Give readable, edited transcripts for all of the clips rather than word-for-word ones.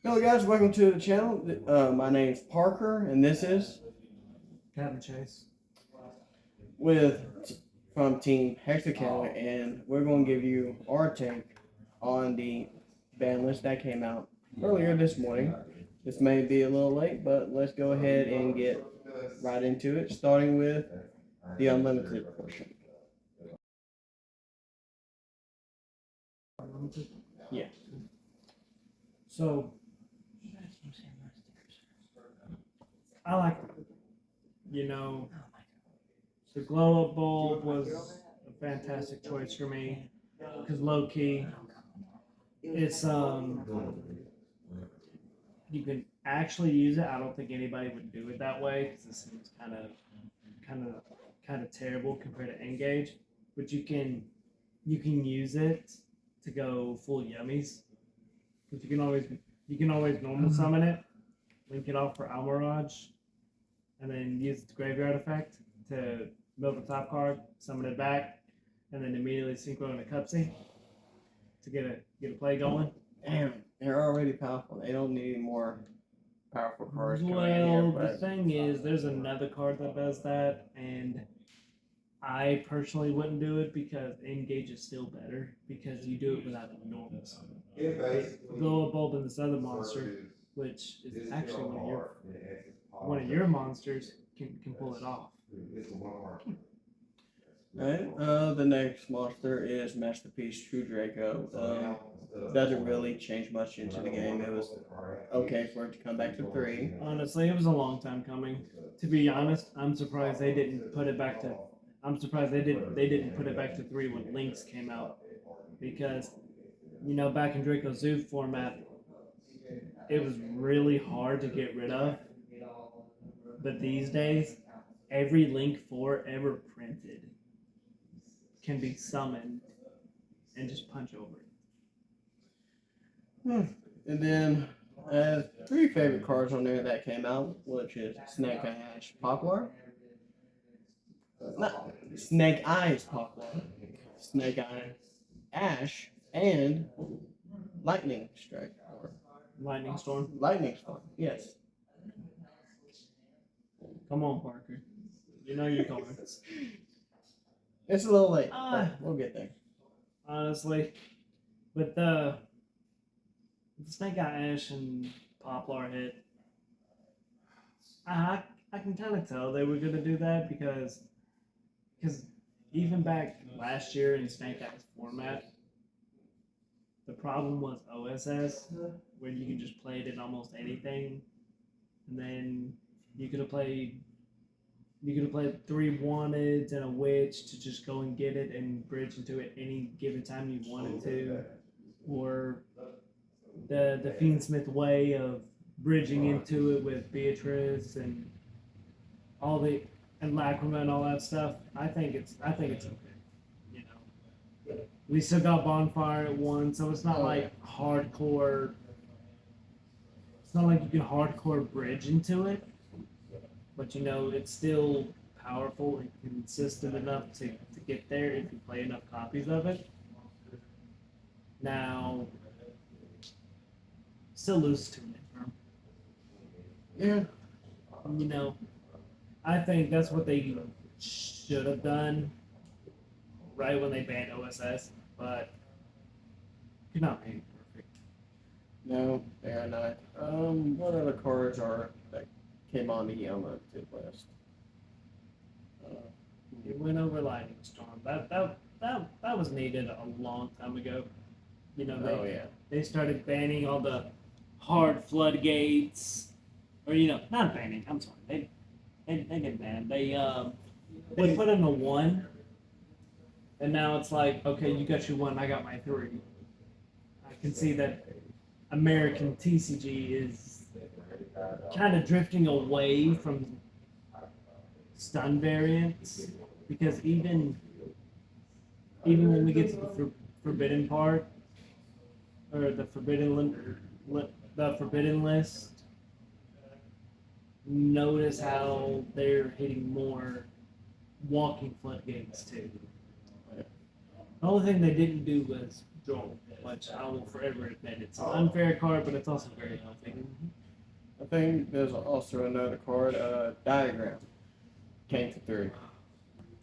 Hello guys, welcome to the channel. My name's Parker, and this is Captain Chase. with from Team Hexacala, and we're going to give you our take on the ban list that came out earlier this morning. This may be a little late, but let's go ahead and get right into it, starting with the unlimited portion. Yeah. So I like, you know, the glow up bulb was a fantastic choice for me because low key, it's you can actually use it. I don't think anybody would do it that way because it seems kind of, kind of terrible compared to Engage. But you can use it to go full yummies because you can always normal summon it, link it off for Almirage, and then use the graveyard effect to build the top card, summon it back, and then immediately synchro in a cupsy to get a play going. Damn, they're already powerful. They don't need any more powerful cards coming in here. Well, the But thing is, there's another card that does that, and I personally wouldn't do it because Engage is still better because you do it without a normal summon. Glow a bulb in this other monster, which is actually one of your monsters can pull it off. Alright, the next monster is Masterpiece True Draco. Doesn't really change much into the game. It was okay for it to come back to 3. Honestly, it was a long time coming. To be honest, I'm surprised they didn't put it back to. I'm surprised they didn't put it back to 3 when Lynx came out, because back in Draco Zoo format, it was really hard to get rid of. But these days, every Link 4 ever printed can be summoned and just punch over it. And then, 3 favorite cards on there that came out, which is Snake Ash Poplar. Not Snake Eyes Poplar. Snake Eye Ash and Lightning Strike. Or Lightning Storm. Lightning Storm, yes. Come on, Parker. You know your cards. It's a little late, but we'll get there. Honestly, but the Snake Eye Ash and Poplar hit, I can kind of tell they were gonna do that because even back last year in Snake Eye's format, the problem was OSS, where you could just play it in almost anything, and then you could have played you could have played 3 Wanteds and a Witch to just go and get it and bridge into it any given time you wanted to, or the Fiendsmith way of bridging into it with Beatrice and all the and Lacrima and all that stuff. I think it's okay. You know, we still got Bonfire at 1, so it's not like hardcore. It's not like you can hardcore bridge into it, but it's still powerful and consistent enough to get there if you play enough copies of it. Now, still lose to Midterm. Yeah. You know, I think that's what they should have done right when they banned OSS, but you're not being perfect. No, they are not. What other cards are that came on the unlimited list? You went over Lightning Storm. That was needed a long time ago. Oh yeah. They started banning all the hard floodgates, or not banning. I'm sorry, they didn't ban. They put in a 1, and now it's like, okay, you got your 1, I got my 3. I can see that American TCG is kind of drifting away from stun variants, because even when we get to the forbidden part, or the forbidden list, notice how they're hitting more walking floodgates too. The only thing they didn't do was Joel, which I will forever admit it's an unfair card, but it's also very healthy. I think there's also another card, Diagram. Came for 3.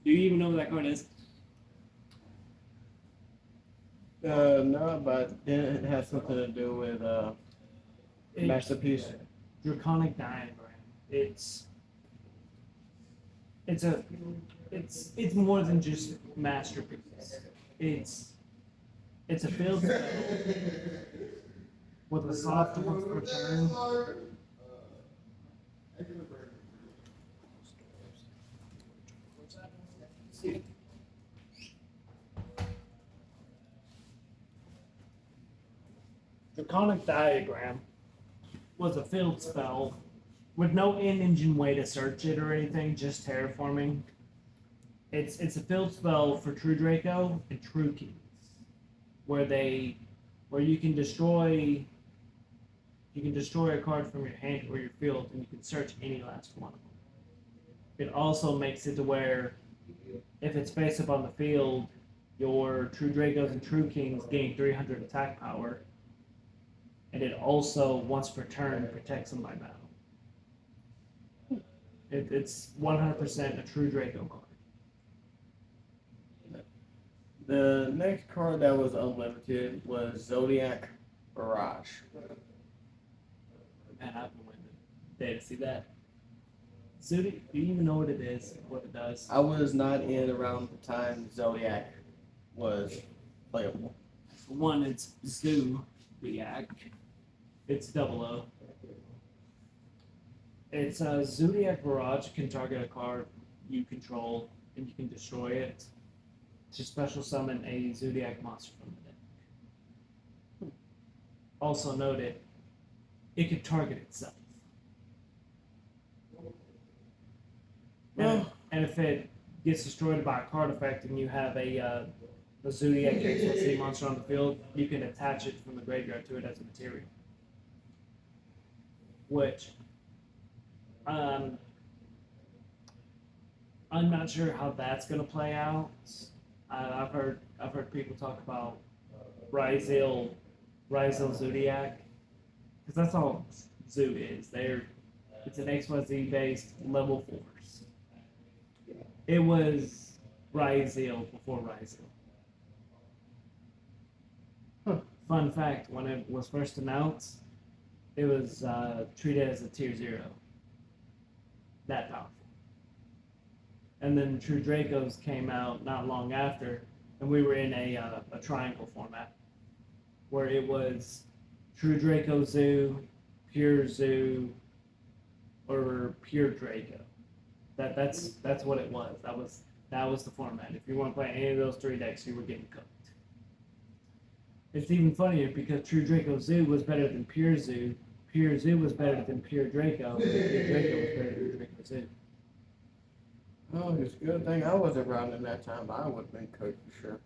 Do you even know what that card is? No, but then it has something to do with Masterpiece. Draconic Diagram. It's it's more than just masterpiece. It's a field spell with a soft once per turn. Draconic Diagram was a field spell with no in-engine way to search it or anything, just terraforming. It's a field spell for True Draco and True Keys, where you can destroy a card from your hand or your field, and you can search any last one of them. It also makes it to where if it's face up on the field, your True Dracos and True Kings gain 300 attack power, and it also once per turn protects them by battle. It's 100% a True Draco card. The next card that was unlimited was Zodiac Barrage. Man, I've been waiting the day to see that. Zodiac, do you even know what it is? What it does? I was not in around the time Zodiac was playable. For one, it's Zodiac. It's 00. It's a Zodiac Barrage can target a card you control and you can destroy it to special summon a Zodiac monster from the deck. Also noted, it can target itself. And if it gets destroyed by a card effect and you have a Zodiac XYZ monster on the field, you can attach it from the graveyard to it as a material. Which I'm not sure how that's gonna play out. I've heard people talk about Ryzel Zodiac, because that's all Zoo is. It's an XYZ based level 4s. It was Ryzel before Ryzel. Fun fact: when it was first announced, it was treated as a tier 0. That powerful. And then True Dracos came out not long after, and we were in a triangle format, where it was True Draco Zoo, Pure Zoo, or Pure Draco. That's what it was. That was the format. If you want to play any of those 3 decks, you were getting cooked. It's even funnier because True Draco Zoo was better than Pure Zoo. Pure Zoo was better than Pure Draco. And Pure Draco was better than Draco Zoo. Oh, it's a good thing I wasn't around in that time. I would have been cooked for sure.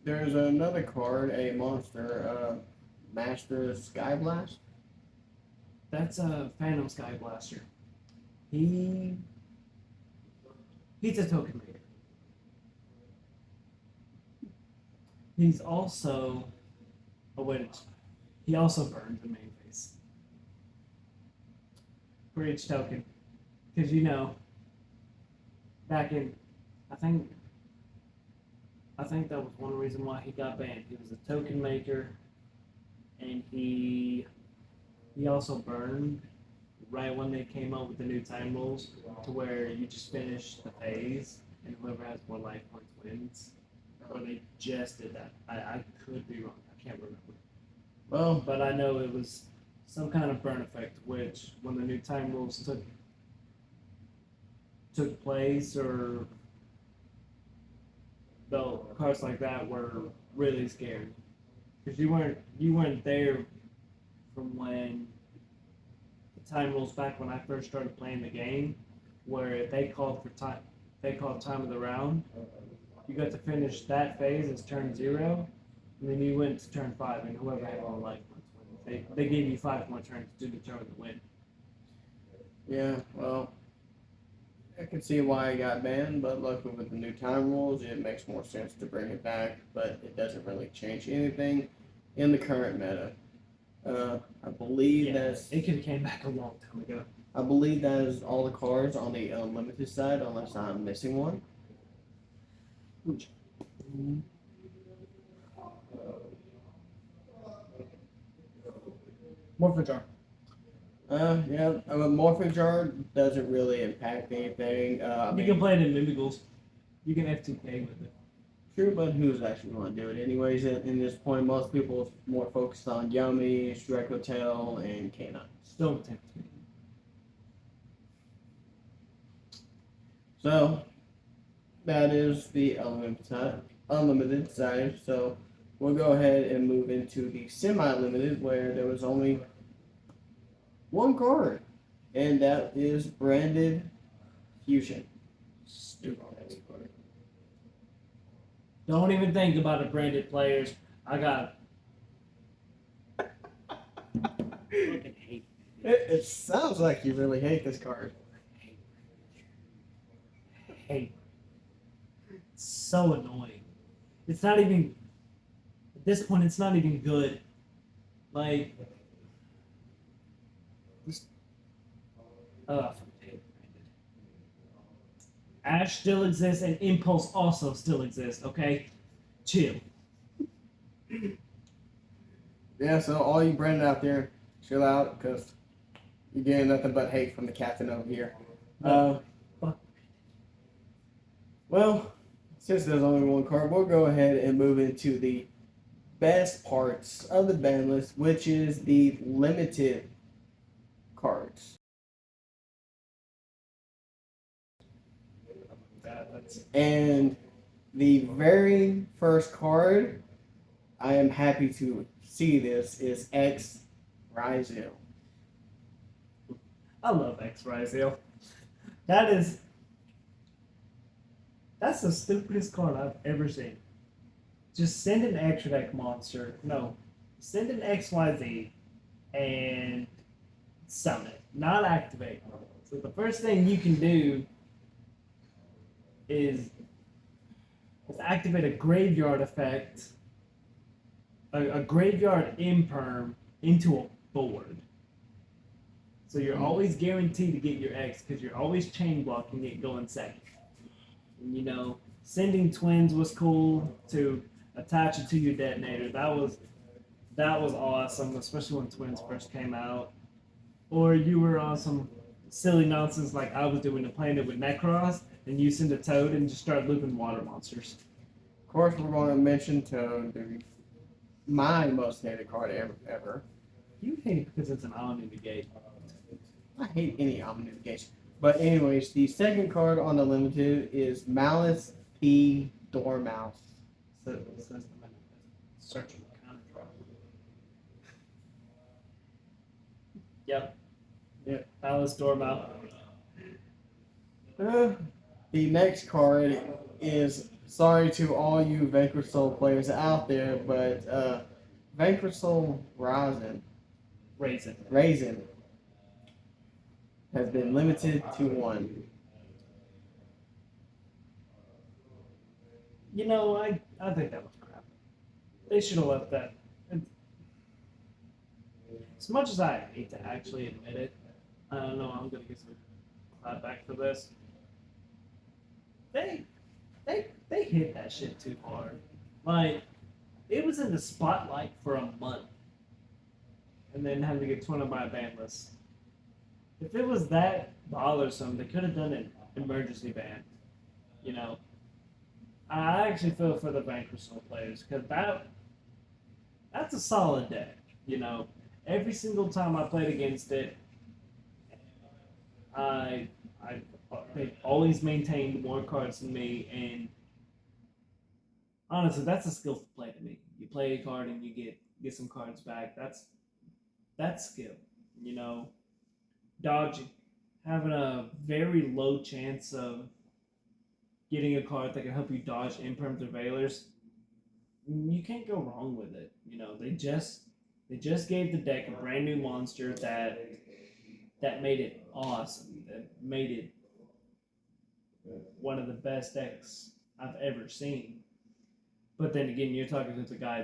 There's another card, a monster, Master Skyblast. That's a Phantom Sky Blaster. He's a token maker. He's also a witch. He also burns the main phase for each token, because back in, I think that was one reason why he got banned. He was a token maker, and he also burned right when they came up with the new time rules, to where you just finish the phase and whoever has more life points wins. Or they just did that. I could be wrong. I can't remember. Well, But I know it was some kind of burn effect, which when the new time rules took place, or the cards like that were really scary, because you weren't there from when the time rules back when I first started playing the game, where they called time of the round. You got to finish that phase as turn 0, and then you went to turn 5, and whoever had more life points wins. They gave you 5 more turns to determine the win. yeah, well, I can see why it got banned, but luckily with the new time rules, it makes more sense to bring it back. But it doesn't really change anything in the current meta. I believe Yeah, that's. it could have came back a long time ago. I believe that is all the cards on the unlimited side, unless I'm missing one. Which, Morphin Jar. Yeah, Morphin Jar doesn't really impact anything. You can play it in Mimigles. You can FTK with it. True, but who's actually going to do it anyways? In this point, most people are more focused on Yummy, Draco Tail, and Canine. Still tempts me. So that is the unlimited side. So we'll go ahead and move into the semi-limited, where there was only one card, and that is branded Fusion. Stupid ass card. Don't even think about the branded players. I got fucking hate. It sounds like you really hate this card. Hate. It's so annoying. It's not even at this point. It's not even good. Like, just I fucking hate branded. Ash still exists and Impulse also still exists. Okay, chill. Yeah, so all you Brandon out there, chill out, because you're getting nothing but hate from the captain over here. Fuck. Well, since there's only one card, we'll go ahead and move into the best parts of the ban list, which is the limited cards. And the very first card, I am happy to see this, is X Ryzel. I love X Ryzel. That's the stupidest card I've ever seen. Just send an extra deck monster. No, send an XYZ and summon it, not activate. So the first thing you can do is activate a graveyard effect, a graveyard imperm into a board. So you're always guaranteed to get your X because you're always chain blocking it going second. And, you know, sending twins was cool to attach it to your detonator. That was awesome, especially when twins first came out. Or you were on some silly nonsense like I was doing to playing it with Necros, and you send a Toad and just start looping water monsters. Of course, we're going to mention Toad, my most hated card ever. You hate it because it's an Omni negate. I hate any Omni negation. But anyways, the second card on the limited is Malice P. Dormouse. System search for counter draw. Yep. Yep. Alice Dormouse. The next card is, sorry to all you Vanquish Soul players out there, but Vanquish Soul Raisin has been limited to one. You know, I think that was crap. They should have left that. As much as I hate to actually admit it, I don't know. I'm gonna get some clapback for this. They hit that shit too hard. Like, it was in the spotlight for a month, and then had to get torn up by a ban list. If it was that bothersome, they could have done an emergency ban. You know, I actually feel for the Vanquish Soul players because that's a solid deck. You know, every single time I played against it, I they've always maintained more cards than me, and honestly, that's a skillful play to me. You play a card and you get some cards back. That's skill. You know, dodging, having a very low chance of getting a card that can help you dodge imperm surveillors. You can't go wrong with it. You know, they just gave the deck a brand new monster that made it awesome. That made it one of the best decks I've ever seen. But then again, you're talking to the guy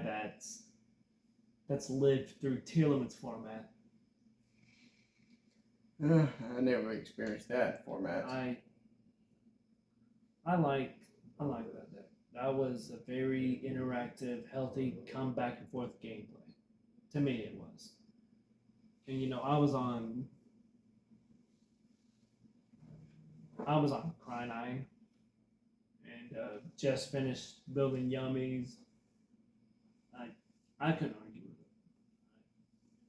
that's lived through tier limits format. I never experienced that format. I like I like that deck. That was a very interactive, healthy, come back and forth gameplay. To me, it was. And I was on Cry9 and just finished building yummies. I I couldn't argue with it.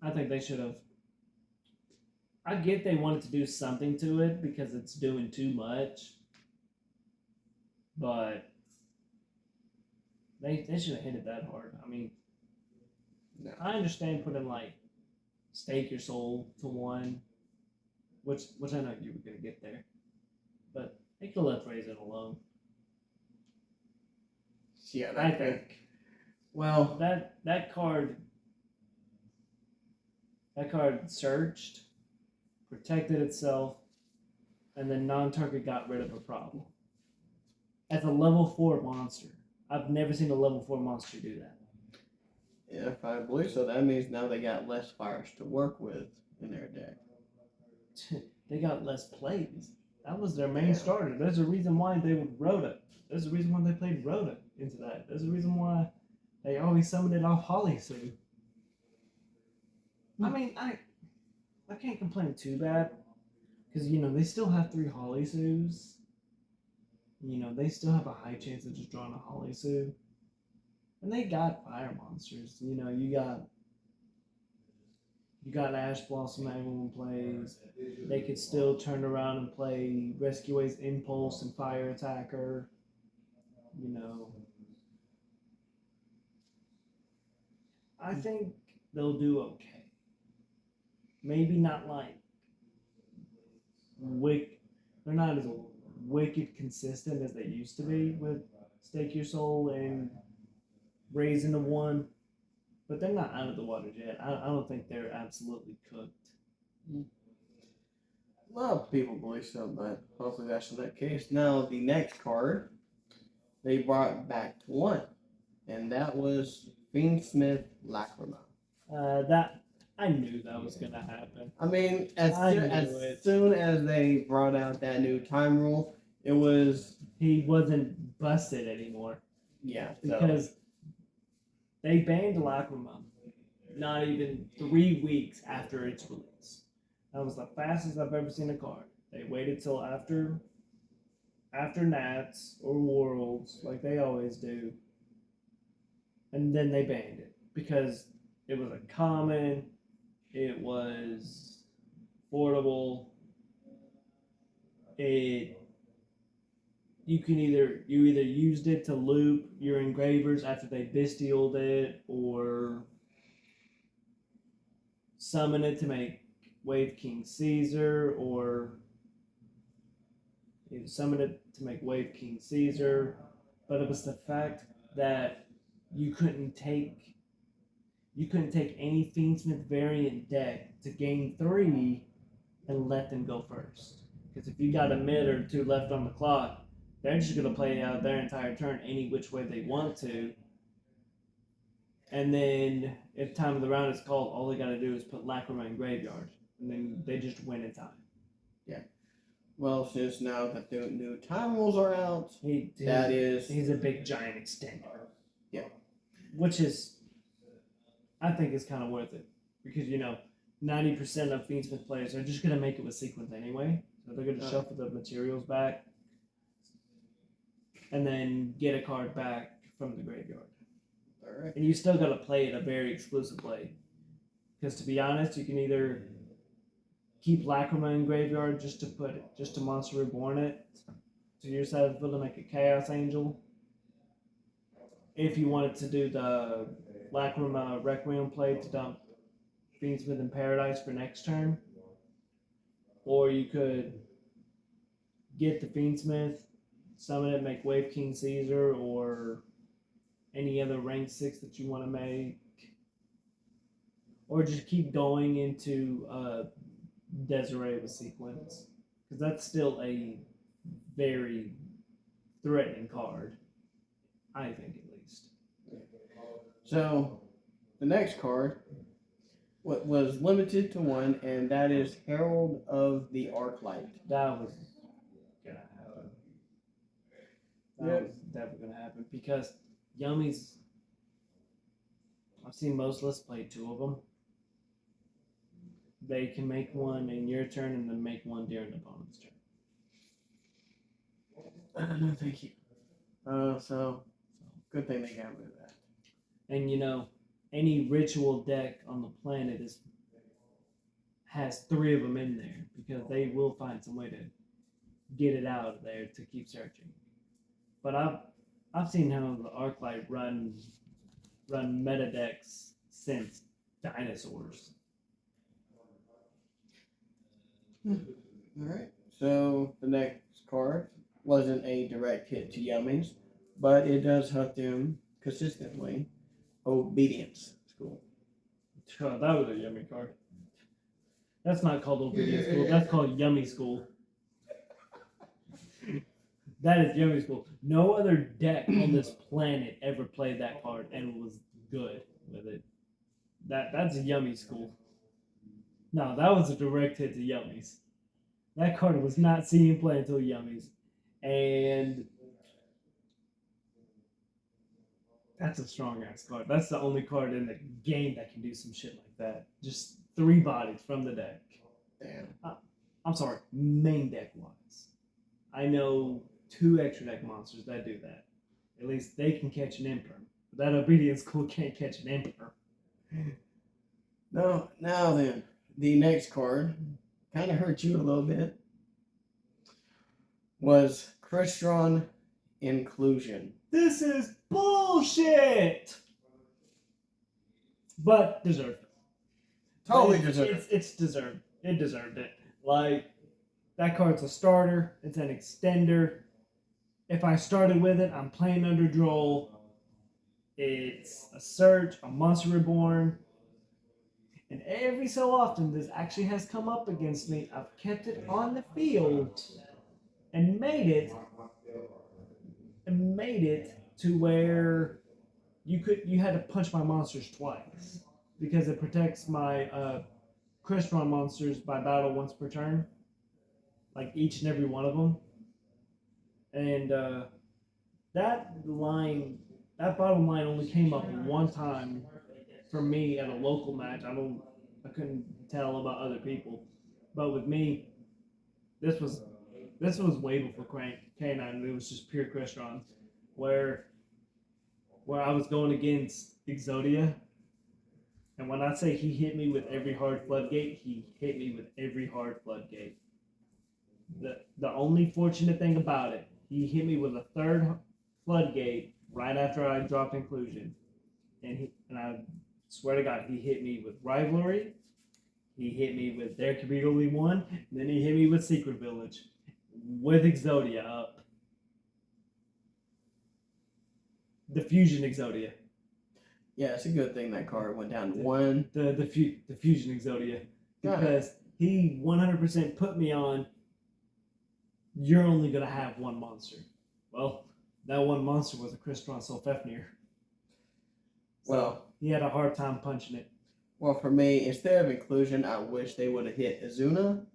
I think they should have. I get they wanted to do something to it because it's doing too much, but they should have hit it that hard. I mean, No. I understand putting like stake your soul to one, which I know you were gonna get there, but they could have left Raisin alone. Yeah, I think Well, that card searched, protected itself, and then non-target got rid of a problem. As a level 4 monster, I've never seen a level 4 monster do that. yeah, if I believe so, that means now they got less fires to work with in their deck. They got less plays. That was their main Yeah. starter. There's a reason why they would Rhoda. There's a reason why they played Rhoda into that. There's a reason why they always summoned it off Holly Sue. I mean, I can't complain too bad because they still have 3 Holly Sues. They still have a high chance of just drawing a Holly Sue, and they got fire monsters. You got Ash Blossom that everyone plays. They could still turn around and play Rescue Ace Impulse and Fire Attacker. I think they'll do okay. Maybe not like they're not as wicked consistent as they used to be with Stake Your Soul and Raising the One, but they're not out of the water yet. I don't think they're absolutely cooked. A lot of people believe so, but hopefully that's not the case. Now, the next card they brought back to one, and that was Fiendsmith Lacrima. That I knew that was gonna happen. I mean, as I soon, knew as it. soon as they brought out that new time rule, it was He wasn't busted anymore yeah. because they banned Lacrima not even 3 weeks after its release. That was the fastest I've ever seen a card. They waited till after Nats or Worlds, like they always do, and then they banned it because it was a common, it was affordable, it you either used it to loop your engravers after they bestialed it, or summon it to make Wave King Caesar, or you summon it to make Wave King Caesar. But it was the fact that you couldn't take any Fiendsmith variant deck to game 3 and let them go first. Because if you got a mid or 2 left on the clock, they're just gonna play out their entire turn any which way they want to. And then if time of the round is called, all they gotta do is put Lacrima in graveyard. And then they just win in time. Yeah. Well, since now that the new time rules are out, he's a big giant extender. Yeah. Which is I think is kind of worth it. Because 90% of Fiendsmith players are just gonna make it with sequence anyway. So they're gonna shuffle the materials back and then get a card back from the graveyard. Alright. And you still gotta play it a very exclusive way. Because to be honest, you can either keep Lacrima in graveyard just to Monster Reborn it to your side of the field to make a Chaos Angel. If you wanted to do the Lacrima Requiem play to dump Fiendsmith in Paradise for next turn. Or you could get the Fiendsmith, summon it, make Wave King Caesar, or any other rank 6 that you want to make. Or just keep going into Desiree with sequence. Because that's still a very threatening card. I think, at least. So the next card was limited to one, and that is Herald of the Arclight. That was gonna happen. That Yep. was definitely gonna happen because Yummies. I've seen most lists play two of them. They can make one in your turn and then make one during the opponent's turn. No, thank you. So good thing they got rid of that. And any ritual deck on the planet has three of them in there because they will find some way to get it out of there to keep searching. But I've seen how the Arclight run meta decks since dinosaurs. All right. So the next card wasn't a direct hit to Yummies, but it does hurt them consistently. Obedience School. God, that was a yummy card. That's not called Obedience School. That's called Yummy School. That is Yummy School. No other deck on this planet ever played that card and was good with it. That's a Yummy School. No, that was a direct hit to Yummies. That card was not seen play until Yummies. And that's a strong ass card. That's the only card in the game that can do some shit like that. Just 3 bodies from the deck. Damn. I'm sorry, main deck wise. I know 2 extra deck monsters that do that. At least they can catch an Emperor. But that Obedience School can't catch an Emperor. No, now then, the next card kind of hurt you a little bit. Was Crystron Inclusion. This is bullshit! But deserved. Totally deserved. It's deserved. It deserved it. Like, that card's a starter. It's an extender. If I started with it, I'm playing under Droll. It's a search, a Monster Reborn. And every so often, this actually has come up against me. I've kept it on the field and made it to where you had to punch my monsters twice because it protects my Crystron monsters by battle once per turn, like each and every one of them. And that bottom line only came up one time for me at a local match. I couldn't tell about other people, but with me, this was way before K9. It was just pure Crystron, where I was going against Exodia, and when I say he hit me with every hard floodgate, he hit me with every hard floodgate. The only fortunate thing about it, he hit me with a third floodgate right after I dropped Inclusion, and I swear to God, he hit me with Rivalry. He hit me with There Could Be Only One. And then he hit me with Secret Village with Exodia up. The Fusion Exodia. Yeah, it's a good thing that card went down to 1. The Fusion Exodia. Because he 100% put me on, you're only going to have one monster. Well, that one monster was a Crystron Solfefnir. So Well, he had a hard time punching it. Well, for me, instead of Inclusion, I wish they would have hit Azuna.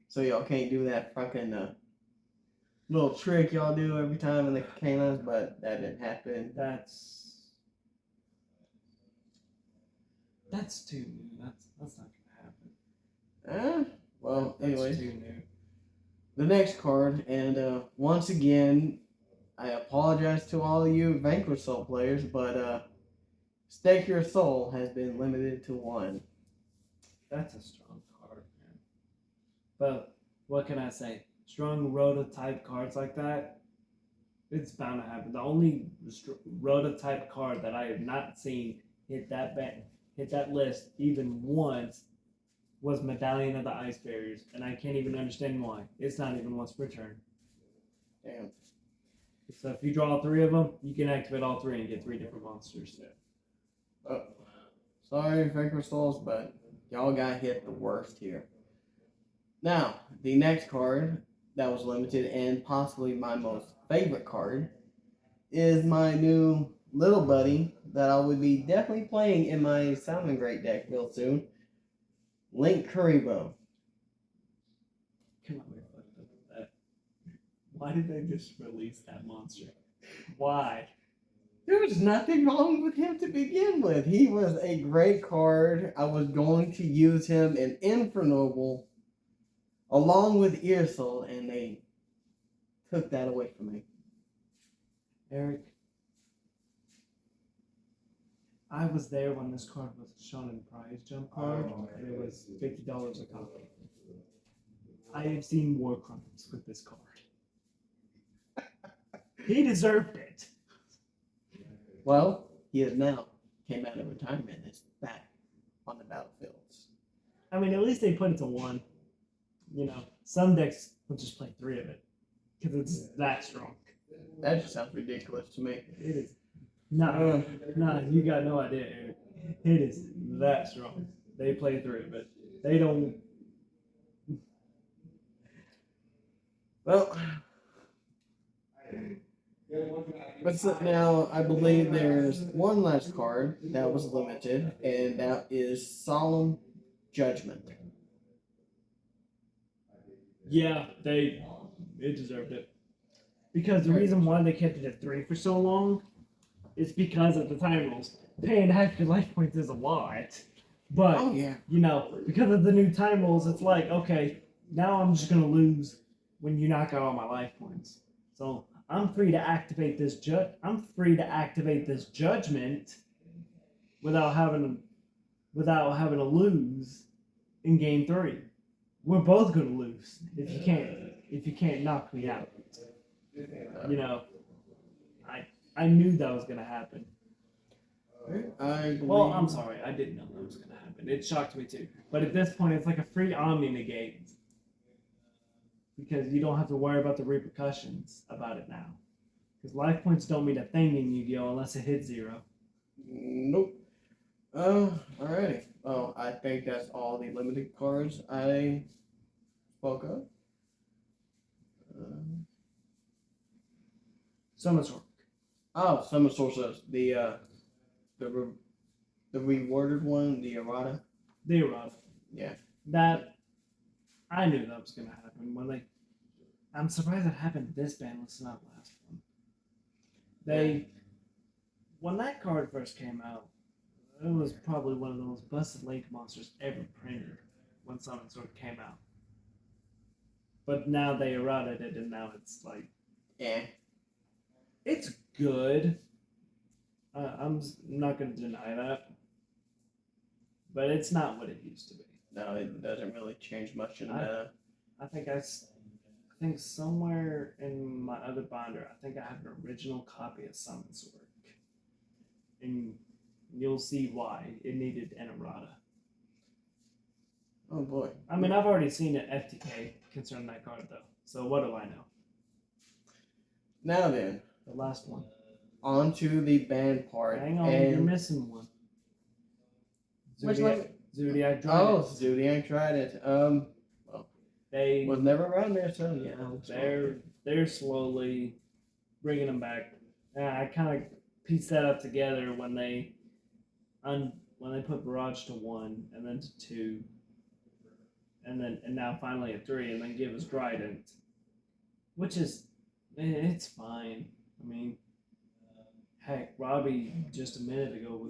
So y'all can't do that fucking little trick y'all do every time in the canines, but that didn't happen. That's too new. That's not gonna happen. Well, That's anyways. too new. The next card, and once again, I apologize to all of you Vanquish Soul players, but Stake Your Soul has been limited to 1. That's a strong card, man. But what can I say? Strong Rhoda type cards like that, it's bound to happen. The only Rhoda type card that I have not seen hit that list even once was Medallion of the Ice Barriers, and I can't even understand why. It's not even once per turn. Damn. So if you draw 3 of them, you can activate all 3 and get 3 different monsters. Oh, sorry, Vanquish Souls, but y'all got hit the worst here. Now, the next card that was limited, and possibly my most favorite card is my new little buddy that I would be definitely playing in my Salmon Great deck real soon. Link Kuribo. Come on, we're fucked up with that. Why did they just release that monster? Why? There was nothing wrong with him to begin with. He was a great card. I was going to use him in Infernoble along with Earsoul, and they took that away from me. Eric, I was there when this card was shown in prize jump card, and it was $50 a copy. I have seen war crimes with this card. He deserved it. Well, he is now came out of retirement and is back on the battlefields. I mean, at least they put it to one. You know, some decks will just play 3 of it because it's that strong. That just sounds ridiculous to me. It is. Nah, you got no idea, Eric. It is that strong. They play 3 of it. They don't. Well, but so now I believe there's one last card that was limited, and that is Solemn Judgment. Yeah, it deserved it. Because the reason why they kept it at 3 for so long is because of the time rules. Paying half your life points is a lot. But, Oh yeah. you know, because of the new time rules, it's like, okay, now I'm just going to lose when you knock out all my life points. So I'm free to activate this judgment without having to lose in game 3. We're both going to lose if you can't knock me out. You know, I knew that was going to happen. Well, I'm sorry, I didn't know that was going to happen. It shocked me too. But at this point, it's like a free Omni negate. Because you don't have to worry about the repercussions about it now. Because life points don't mean a thing in Yu-Gi-Oh! Unless it hits 0. Nope. Alrighty. Well, I think that's all the limited cards I spoke of. Summon Sword. Oh, Summon Sources. The rewarded one, the errata. The errata. Yeah. That I knew that was gonna happen I'm surprised it happened this banlist, not last one. When that card first came out, it was probably one of the most busted link monsters ever printed when Summon Sword came out. But now they errated it, and now it's like, it's good. I'm not gonna deny that, but it's not what it used to be. No, it doesn't really change much in the. I think somewhere in my other binder, I think I have an original copy of Summon Sword, and you'll see why it needed an errata. Oh boy. I mean, I've already seen an FTK concerning that card though, so what do I know? Now then, The last one. on to the band part. Hang on, you're missing one. Which one? Zodiac Dragon. Oh, Zodiac Trident. Well, They was never around there, so yeah. They're slowly bringing them back. I kind of pieced that up together when they put Barrage to 1 and then to 2, and now finally at 3, and then give us Trident, which is it's fine. I mean, heck, Robbie just a minute ago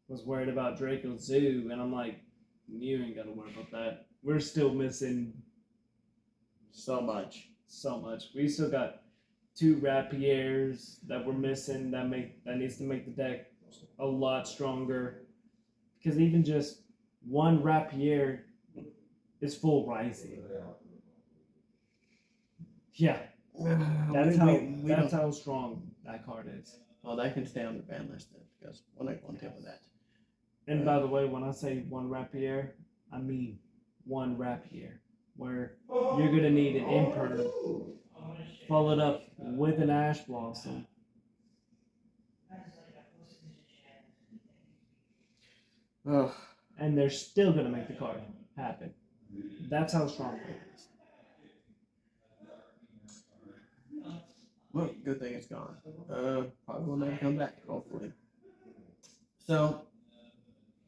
was worried about Draco Zoo, and I'm like, you ain't gotta worry about that. We're still missing so much. We still got 2 Rapiers that we're missing that needs to make the deck a lot stronger. Because even just 1 Rapier is full rising. Yeah. That's how strong that card is. Well, that can stay on the ban list then, because we're not going to deal with that. And by the way, when I say 1 Rapier, I mean 1 Rapier, where you're gonna need an Imperm followed up with an Ash Blossom. Ugh. And they're still gonna make the card happen. That's how strong it is. Well, good thing it's gone. Probably will never come back, hopefully. So,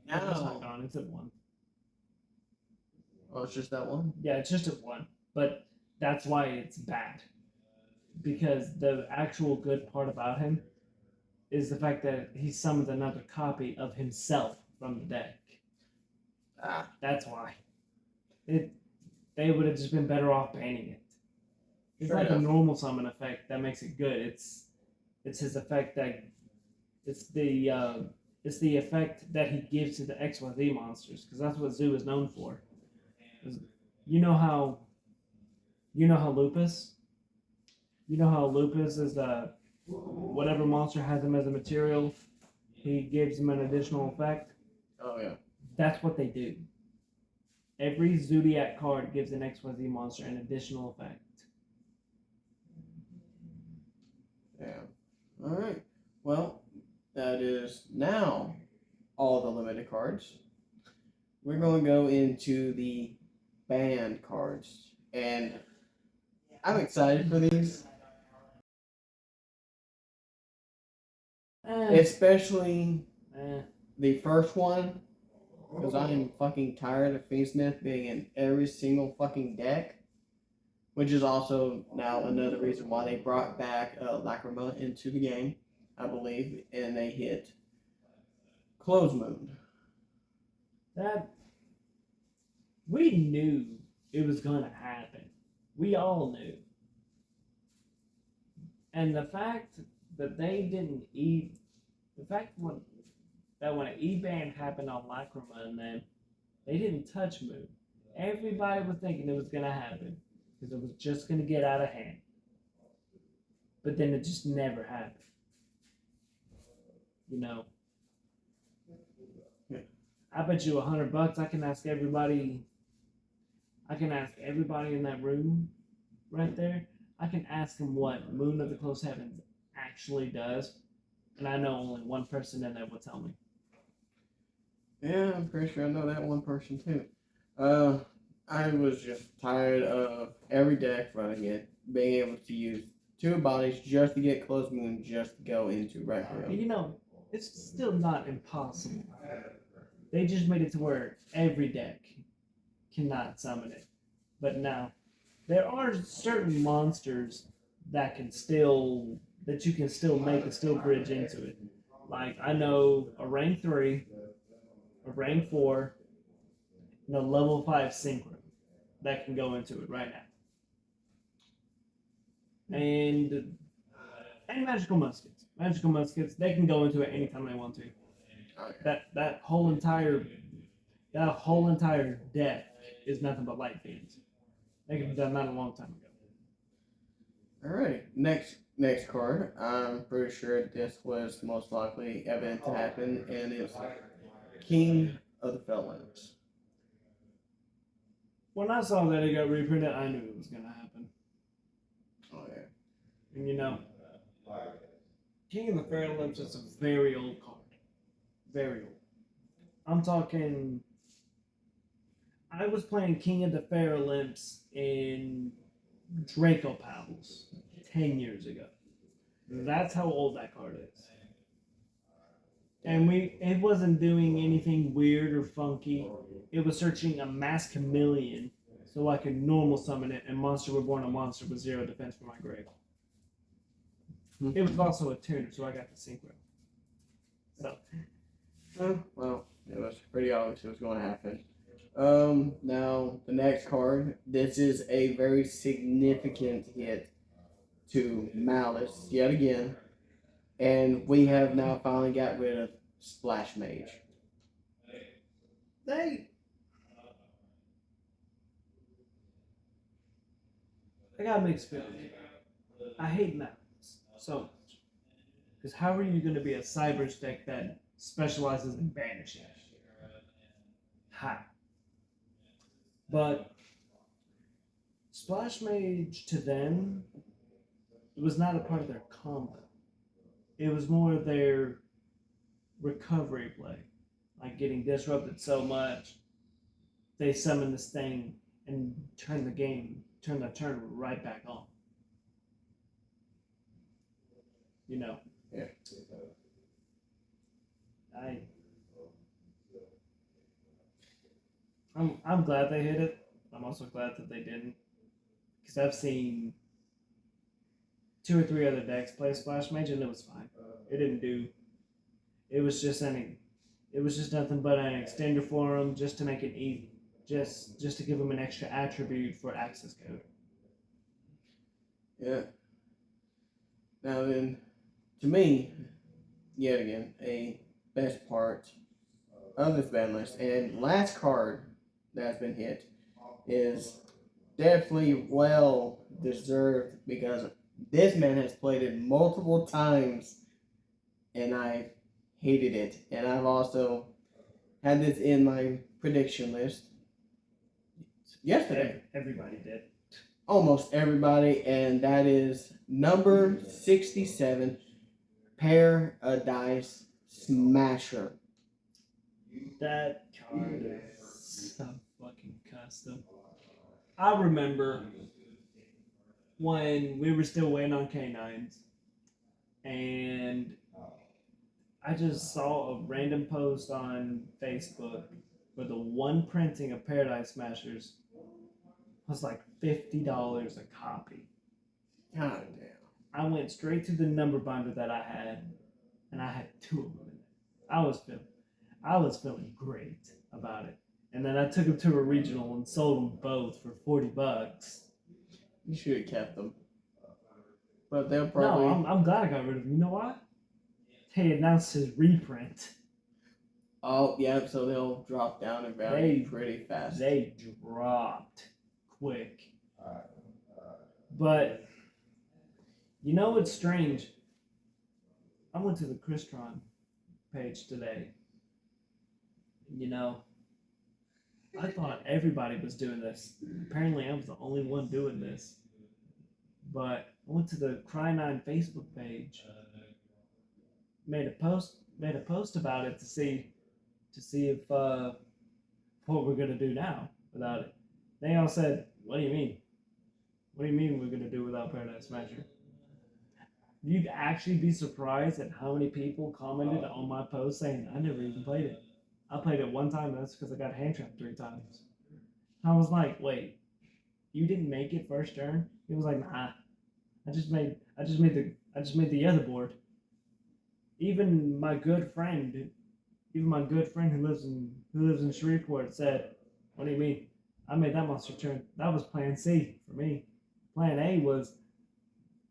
No, it's not now. gone. It's at one. Oh, it's just that one? Yeah, it's just at one. But that's why it's bad. Because the actual good part about him is the fact that he summoned another copy of himself from the deck. Ah. That's why. It they would have just been better off banning it. It's Fair like enough. a normal summon effect that makes it good. It's his effect that it's the effect that he gives to the XYZ monsters because that's what Zoo is known for. You know how lupus. You know how lupus is the whatever monster has him as a material, he gives him an additional effect. Oh, yeah. That's what they do. Every Zodiac card gives an XYZ monster an additional effect. Yeah. Alright. Well, that is now all the limited cards. We're going to go into the banned cards. And I'm excited for these. Especially the first one. Because I am fucking tired of Fiendsmith being in every single fucking deck. Which is also now another reason why they brought back Lacrima into the game, I believe, and they hit Close Moon. That we knew it was going to happen. We all knew. And the fact that they didn't eat, the fact that when an E-ban happened on Lacrima and then they didn't touch Moon, everybody was thinking it was going to happen because it was just going to get out of hand. But then it just never happened. You know, I bet you $100 I can ask everybody. I can ask everybody in that room right there. I can ask them what Moon of the Close Heavens actually does, and I know only one person in there will tell me. Yeah, I'm pretty sure I know that one person too. I was just tired of every deck running it, being able to use two bodies just to get Close Moon, just to go into Requiem. You know, it's still not impossible. They just made it to where every deck cannot summon it. But now, there are certain monsters that you can still make and still bridge into it. Like I know a rank 3, a rank 4, and a level 5 synchro that can go into it right now. And magical muskets. Magical muskets, they can go into it anytime they want to. Okay. That whole entire deck is nothing but light fiends. They could have done that a long time ago. Alright, next card. I'm pretty sure this was most likely evident to happen, and it's King of the Felons. When I saw that it got reprinted, I knew it was going to happen. Oh yeah. And you know, King of the Fair Lips is a very old card. Very old. I'm talking. I was playing King of the Fair Limps in Draco Pals 10 years ago. That's how old that card is. And it wasn't doing anything weird or funky. It was searching a Mass Chameleon so I could normal summon it and Monster Reborn a monster with 0 defense for my grave. It was also a tuner, so I got the synchro. So. Well, it was pretty obvious it was going to happen. Now the next card. This is a very significant hit to Malice yet again, and we have now finally got rid of Splash Mage. I got mixed feelings. I hate Malice so much. Because how are you going to be a cyber deck that specializes in banishing? How? But Splash Mage to them, it was not a part of their combo. It was more their recovery play. Like getting disrupted so much, they summon this thing and turn the turn right back on. You know. Yeah. I'm glad they hit it. I'm also glad that they didn't, because I've seen two or three other decks play Splash Mage and it was fine. It didn't do. It was just any. It was just nothing but an extender for them, just to make it easy, just to give them an extra attribute for access code. Yeah. Now then, to me, yet again, a best part of this ban list and last card that's been hit is definitely well deserved because this man has played it multiple times and I hated it. And I've also had this in my prediction list yesterday. Everybody did. Almost everybody, and that is number 67, Paradise Smasher. That card is so fucking custom. I remember when we were still waiting on K9s, and I just saw a random post on Facebook where the one printing of Paradise Smashers was like $50 a copy. God damn. I went straight to the number binder that I had, and I had two of them in there. I was feeling great about it. And then I took them to a regional and sold them both for $40. You should have kept them. But they'll probably. No, I'm glad I got rid of them. You know why? He announced his reprint. Oh, yeah, so they'll drop down in value pretty fast. They dropped quick. But, you know what's strange? I went to the Crystron page today. You know, I thought everybody was doing this. Apparently, I was the only one doing this. But I went to the Cry9 Facebook page, made a post about it to see if what we're gonna do now without it. They all said, "What do you mean? What do you mean we're gonna do without Paradise Smasher?" You'd actually be surprised at how many people commented on my post saying, "I never even played it. I played it one time. And that's because I got hand trapped 3 times." I was like, "Wait, you didn't make it first turn?" He was like, "Nah, I just made the other board." Even my good friend who lives in Shreveport said, "What do you mean? I made that monster turn. That was Plan C for me. Plan A was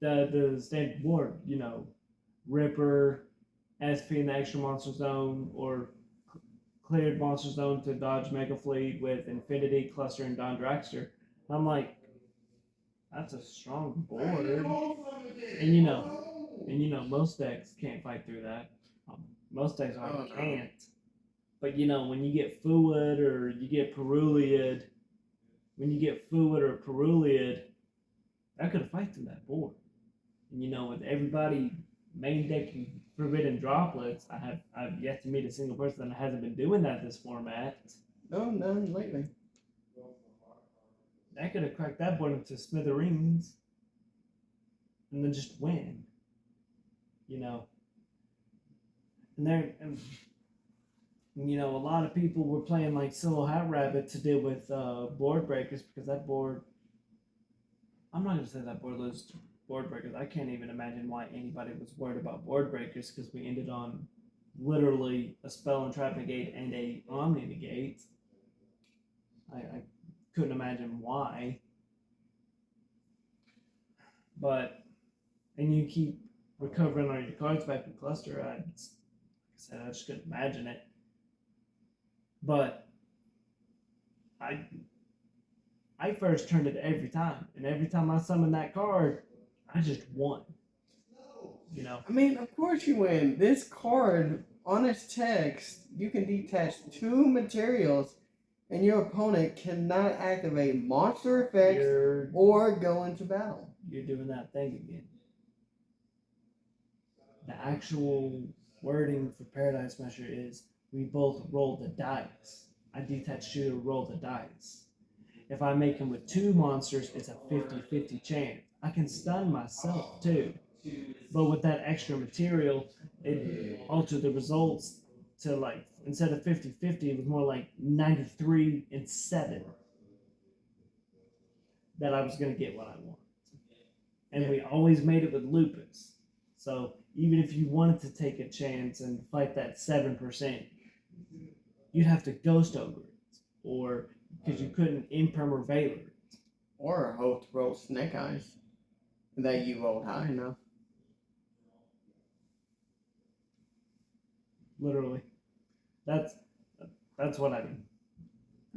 the standard board. You know, Ripper, SP in the extra monster zone, or cleared monster zone to dodge Mega Fleet with Infinity, Cluster, and Don Dragster." I'm like, that's a strong board. And most decks can't fight through that. Most decks can't. But when you get Fluid or you get Peruliad, that could fight through that board. And with everybody main decking Forbidden Droplets, I've yet to meet a single person that hasn't been doing that this format. No, none lately. That could have cracked that board into smithereens, and then just win. And a lot of people were playing like Solo Hat Rabbit to deal with board breakers, because that board. I'm not gonna say that board loses to board breakers. I can't even imagine why anybody was worried about board breakers, because we ended on literally a spell and trap negate and a omni negate. I couldn't imagine why. And you keep recovering all your cards back in cluster. Like I said, I just couldn't imagine it. But I first turned it every time, and every time I summoned that card, I just won. I mean, of course you win. This card, on its text, you can detach 2 materials, and your opponent cannot activate monster effects or go into battle. You're doing that thing again. The actual wording for Paradise Smasher is, we both roll the dice. I detach you to roll the dice. If I make him with 2 monsters, it's a 50-50 chance. I can stun myself too. But with that extra material, it altered the results to like instead of 50-50, it was more like 93-7 that I was gonna get what I want. And we always made it with lupus. So even if you wanted to take a chance and fight that 7%, you'd have to ghost over it, or because you couldn't imperm or Valor it. Or hope to roll snake eyes that you rolled high enough. Literally, that's that's what I mean.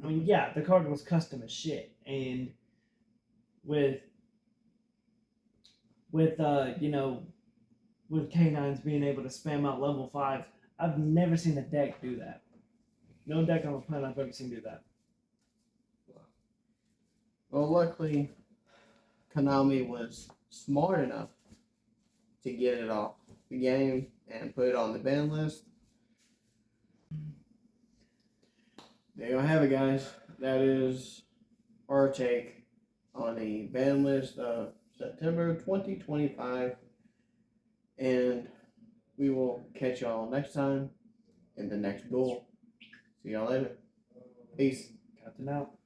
I mean, yeah, the card was custom as shit, and with with canines being able to spam out level 5, I've never seen a deck do that. No deck on the planet I've ever seen do that. Well, luckily, Konami was smart enough to get it off the game and put it on the ban list. There you have it, guys. That is our take on the ban list of September 2025. And we will catch y'all next time in the next duel. See y'all later. Peace. Captain out.